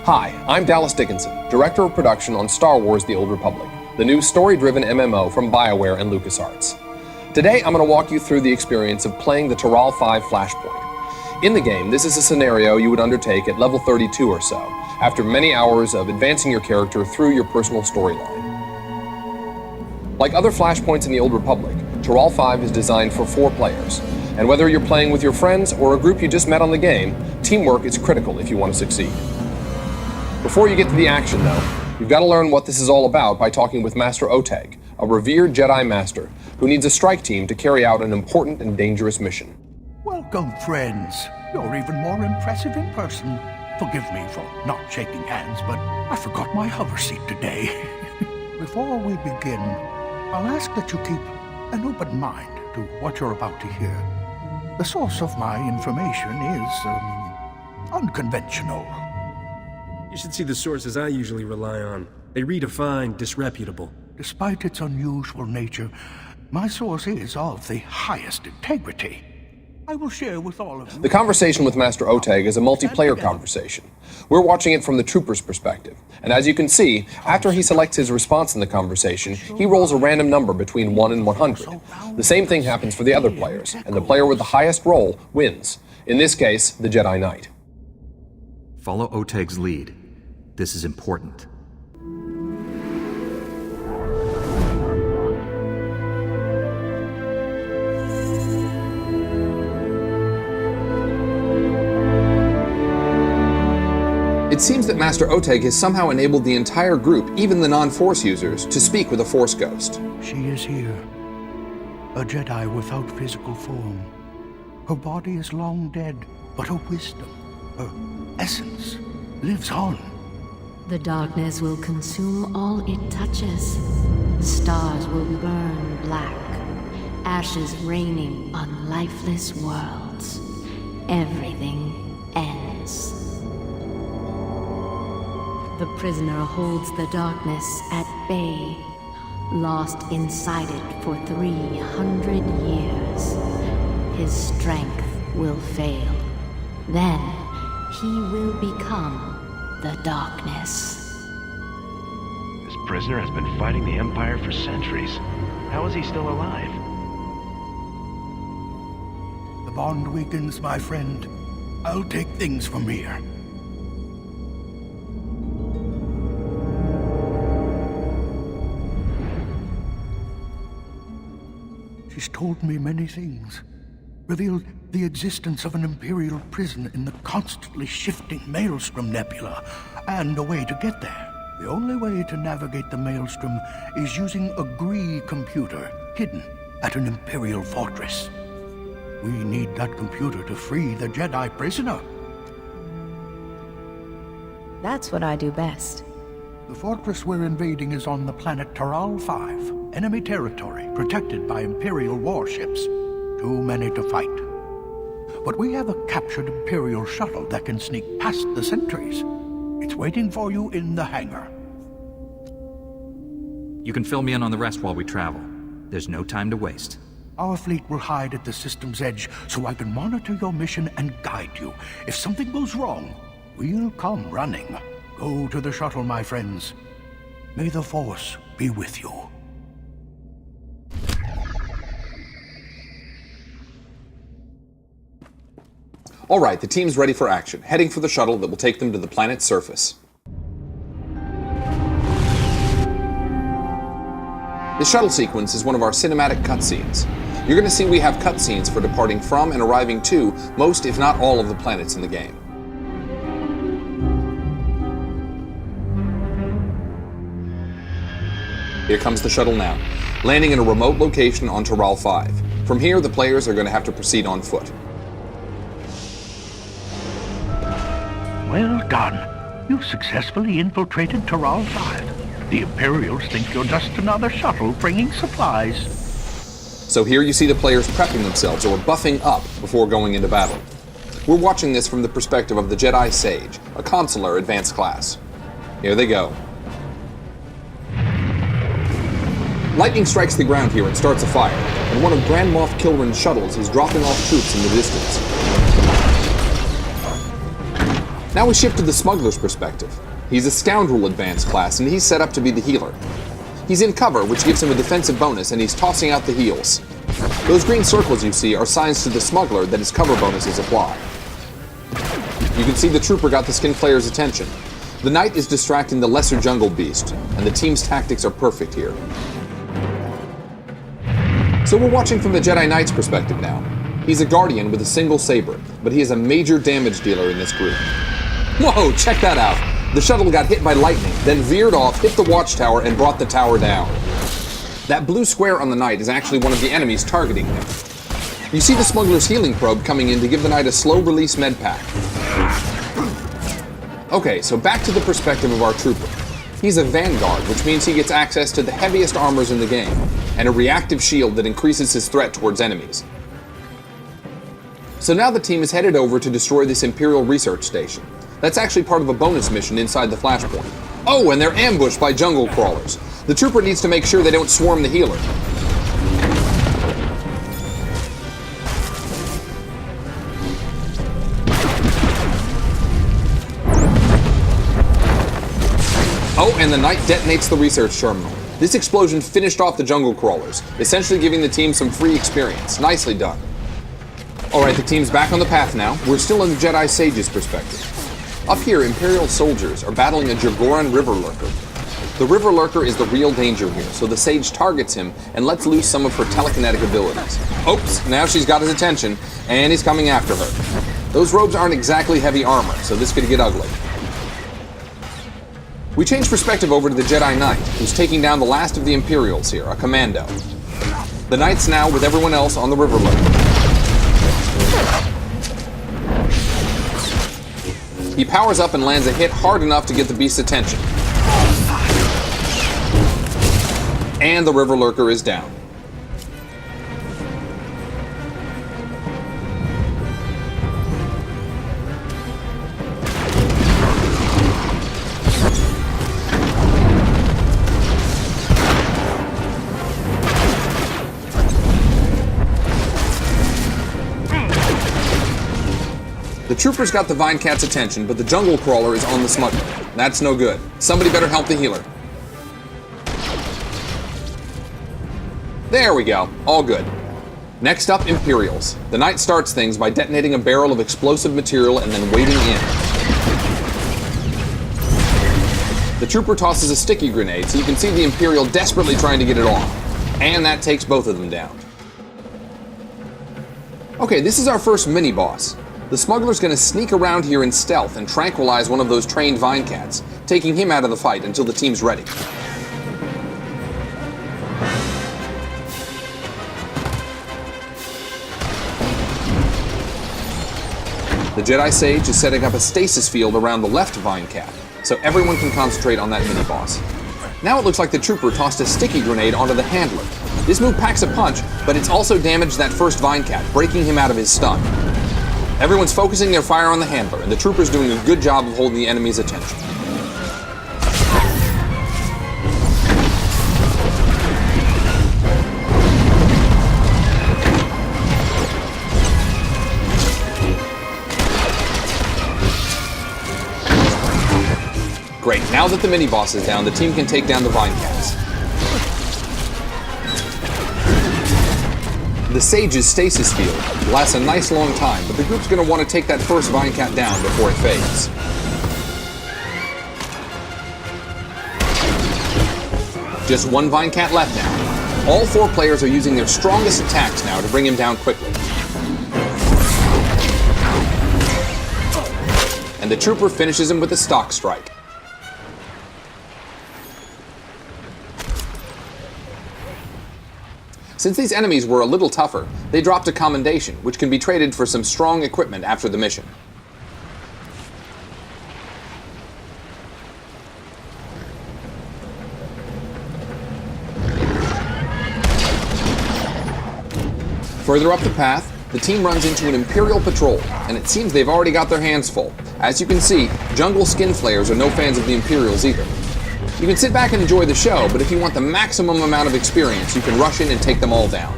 Hi, I'm Dallas Dickinson, Director of Production on Star Wars The Old Republic, the new story-driven MMO from BioWare and LucasArts. Today, I'm going to walk you through the experience of playing the Taral V Flashpoint. In the game, this is a scenario you would undertake at level 32 or so, after many hours of advancing your character through your personal storyline. Like other Flashpoints in the Old Republic, Taral V is designed for 4 players, and whether you're playing with your friends or a group you just met on the game, teamwork is critical if you want to succeed. Before you get to the action, though, you've got to learn what this is all about by talking with Master Oteg, a revered Jedi Master who needs a strike team to carry out an important and dangerous mission. Welcome, friends. You're even more impressive in person. Forgive me for not shaking hands, but I forgot my hover seat today. Before we begin, I'll ask that you keep an open mind to what you're about to hear. The source of my information is, unconventional. You should see the sources I usually rely on. They redefine disreputable. Despite its unusual nature, my source is of the highest integrity. I will share with all of you. The conversation with Master Oteg is a multiplayer conversation. We're watching it from the trooper's perspective, and as you can see, after he selects his response in the conversation, he rolls a random number between 1 and 100. The same thing happens for the other players, and the player with the highest roll wins. In this case, the Jedi Knight. Follow Oteg's lead. This is important. It seems that Master Oteg has somehow enabled the entire group, even the non-Force users, to speak with a Force ghost. She is here, a Jedi without physical form. Her body is long dead, but her wisdom, her essence, lives on. The darkness will consume all it touches. Stars will burn black, ashes raining on lifeless worlds. Everything ends. The prisoner holds the darkness at bay, lost inside it for 300 years. His strength will fail. Then he will become the darkness. This prisoner has been fighting the Empire for centuries. How is he still alive? The bond weakens, my friend. I'll take things from here. She's told me many things. Revealed the existence of an Imperial prison in the constantly shifting Maelstrom Nebula, and a way to get there. The only way to navigate the Maelstrom is using a Gree computer hidden at an Imperial fortress. We need that computer to free the Jedi prisoner. That's what I do best. The fortress we're invading is on the planet Taral V, enemy territory, protected by Imperial warships. Too many to fight. But we have a captured Imperial shuttle that can sneak past the sentries. It's waiting for you in the hangar. You can fill me in on the rest while we travel. There's no time to waste. Our fleet will hide at the system's edge so I can monitor your mission and guide you. If something goes wrong, we'll come running. Go to the shuttle, my friends. May the Force be with you. All right, the team's ready for action, heading for the shuttle that will take them to the planet's surface. The shuttle sequence is one of our cinematic cutscenes. You're going to see we have cutscenes for departing from and arriving to most, if not all, of the planets in the game. Here comes the shuttle now, landing in a remote location on Taral V. From here, the players are going to have to proceed on foot. Well done. You've successfully infiltrated Taral V. The Imperials think you're just another shuttle bringing supplies. So here you see the players prepping themselves, or buffing up, before going into battle. We're watching this from the perspective of the Jedi Sage, a consular advanced class. Here they go. Lightning strikes the ground here and starts a fire, and one of Grand Moff Kilrin's shuttles is dropping off troops in the distance. Now we shift to the smuggler's perspective. He's a scoundrel advanced class, and he's set up to be the healer. He's in cover, which gives him a defensive bonus, and he's tossing out the heals. Those green circles you see are signs to the smuggler that his cover bonuses apply. You can see the trooper got the skin player's attention. The knight is distracting the lesser jungle beast, and the team's tactics are perfect here. So we're watching from the Jedi Knight's perspective now. He's a guardian with a single saber, but he is a major damage dealer in this group. Whoa, check that out! The shuttle got hit by lightning, then veered off, hit the watchtower, and brought the tower down. That blue square on the knight is actually one of the enemies targeting him. You see the smuggler's healing probe coming in to give the knight a slow-release med pack. Okay, so back to the perspective of our trooper. He's a vanguard, which means he gets access to the heaviest armors in the game, and a reactive shield that increases his threat towards enemies. So now the team is headed over to destroy this Imperial research station. That's actually part of a bonus mission inside the Flashpoint. Oh, and they're ambushed by jungle crawlers. The trooper needs to make sure they don't swarm the healer. Oh, and the knight detonates the research terminal. This explosion finished off the jungle crawlers, essentially giving the team some free experience. Nicely done. Alright, the team's back on the path now. We're still in the Jedi Sage's perspective. Up here, Imperial soldiers are battling a Jagoran river lurker. The river lurker is the real danger here, so the Sage targets him and lets loose some of her telekinetic abilities. Oops, now she's got his attention, and he's coming after her. Those robes aren't exactly heavy armor, so this could get ugly. We change perspective over to the Jedi Knight, who's taking down the last of the Imperials here, a commando. The Knight's now with everyone else on the river lurker. He powers up and lands a hit hard enough to get the beast's attention. And the river lurker is down. The trooper's got the Vine Cat's attention, but the jungle crawler is on the smuggler. That's no good. Somebody better help the healer. There we go. All good. Next up, Imperials. The Knight starts things by detonating a barrel of explosive material and then wading in. The trooper tosses a sticky grenade, so you can see the Imperial desperately trying to get it off. And that takes both of them down. Okay, this is our first mini-boss. The smuggler's gonna sneak around here in stealth and tranquilize one of those trained Vine Cats, taking him out of the fight until the team's ready. The Jedi Sage is setting up a stasis field around the left Vine Cat, so everyone can concentrate on that mini-boss. Now it looks like the trooper tossed a sticky grenade onto the handler. This move packs a punch, but it's also damaged that first Vine Cat, breaking him out of his stun. Everyone's focusing their fire on the handler, and the trooper's doing a good job of holding the enemy's attention. Great, now that the mini-boss is down, the team can take down the Vine Cats. The Sage's stasis field lasts a nice long time, but the group's going to want to take that first Vine Cat down before it fades. Just one Vine Cat left now. All four players are using their strongest attacks now to bring him down quickly. And the trooper finishes him with a stock strike. Since these enemies were a little tougher, they dropped a commendation, which can be traded for some strong equipment after the mission. Further up the path, the team runs into an Imperial patrol, and it seems they've already got their hands full. As you can see, jungle skin flayers are no fans of the Imperials either. You can sit back and enjoy the show, but if you want the maximum amount of experience, you can rush in and take them all down.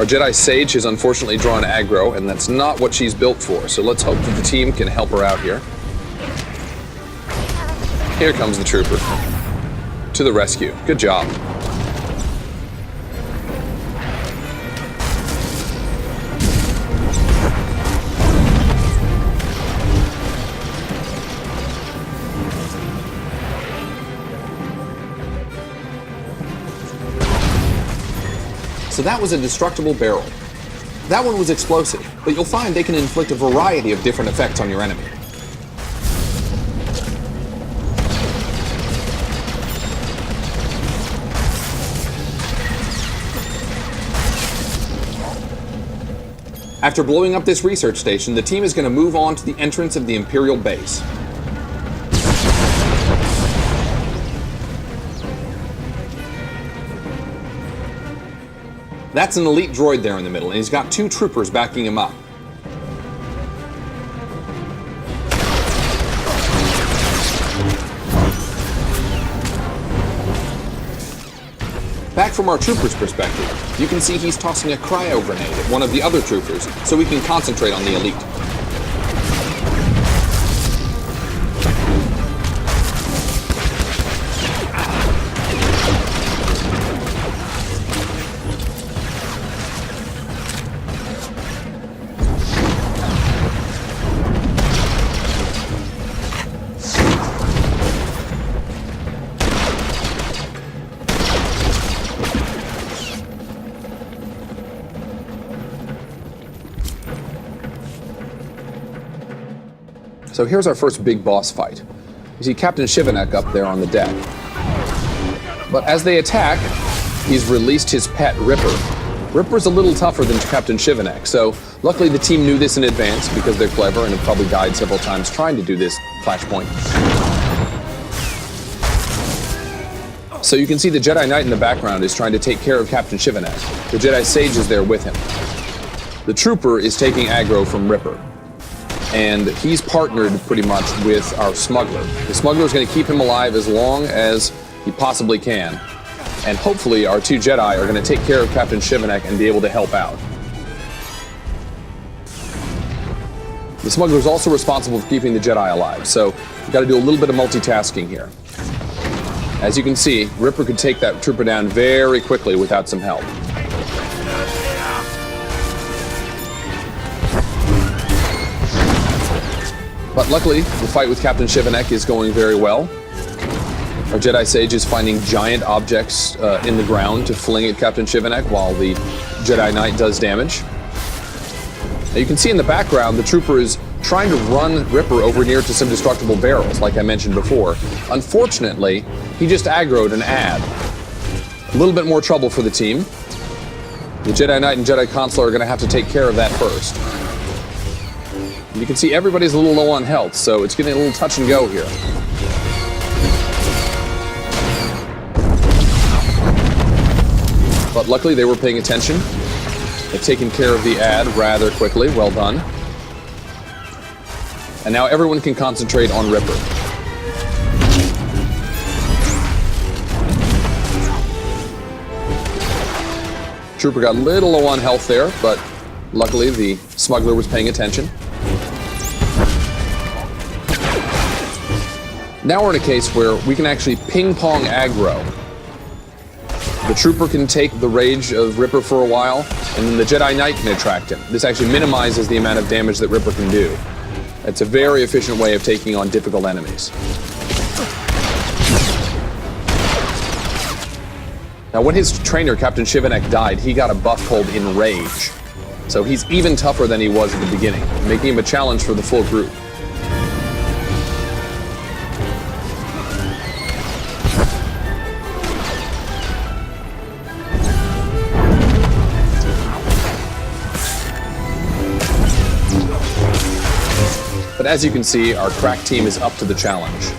Our Jedi Sage has unfortunately drawn aggro, and that's not what she's built for, so let's hope that the team can help her out here. Here comes the trooper. To the rescue. Good job. So that was a destructible barrel. That one was explosive, but you'll find they can inflict a variety of different effects on your enemy. After blowing up this research station, the team is going to move on to the entrance of the Imperial base. That's an elite droid there in the middle, and he's got 2 troopers backing him up. Back from our trooper's perspective, you can see he's tossing a cryo grenade at one of the other troopers so we can concentrate on the elite. So here's our first big boss fight. You see Captain Shivanek up there on the deck. But as they attack, he's released his pet, Ripper. Ripper's a little tougher than Captain Shivanek, so luckily the team knew this in advance because they're clever and have probably died several times trying to do this Flashpoint. So you can see the Jedi Knight in the background is trying to take care of Captain Shivanek. The Jedi Sage is there with him. The Trooper is taking aggro from Ripper. And he's partnered pretty much with our smuggler. The smuggler is going to keep him alive as long as he possibly can. And hopefully our 2 Jedi are going to take care of Captain Shivanek and be able to help out. The smuggler is also responsible for keeping the Jedi alive, so we've got to do a little bit of multitasking here. As you can see, Ripper could take that trooper down very quickly without some help. But luckily, the fight with Captain Shivanek is going very well. Our Jedi Sage is finding giant objects in the ground to fling at Captain Shivanek while the Jedi Knight does damage. Now you can see in the background, the trooper is trying to run Ripper over near to some destructible barrels, like I mentioned before. Unfortunately, he just aggroed an ad. A little bit more trouble for the team. The Jedi Knight and Jedi Consular are going to have to take care of that first. You can see everybody's a little low on health, so it's getting a little touch and go here. But luckily they were paying attention. They've taken care of the ad rather quickly. Well done. And now everyone can concentrate on Ripper. Trooper got a little low on health there, but luckily the smuggler was paying attention. Now we're in a case where we can actually ping-pong aggro. The trooper can take the rage of Ripper for a while, and then the Jedi Knight can attract him. This actually minimizes the amount of damage that Ripper can do. It's a very efficient way of taking on difficult enemies. Now when his trainer, Captain Shivanek, died, he got a buff called Enrage. So he's even tougher than he was at the beginning, making him a challenge for the full group. But as you can see, our crack team is up to the challenge.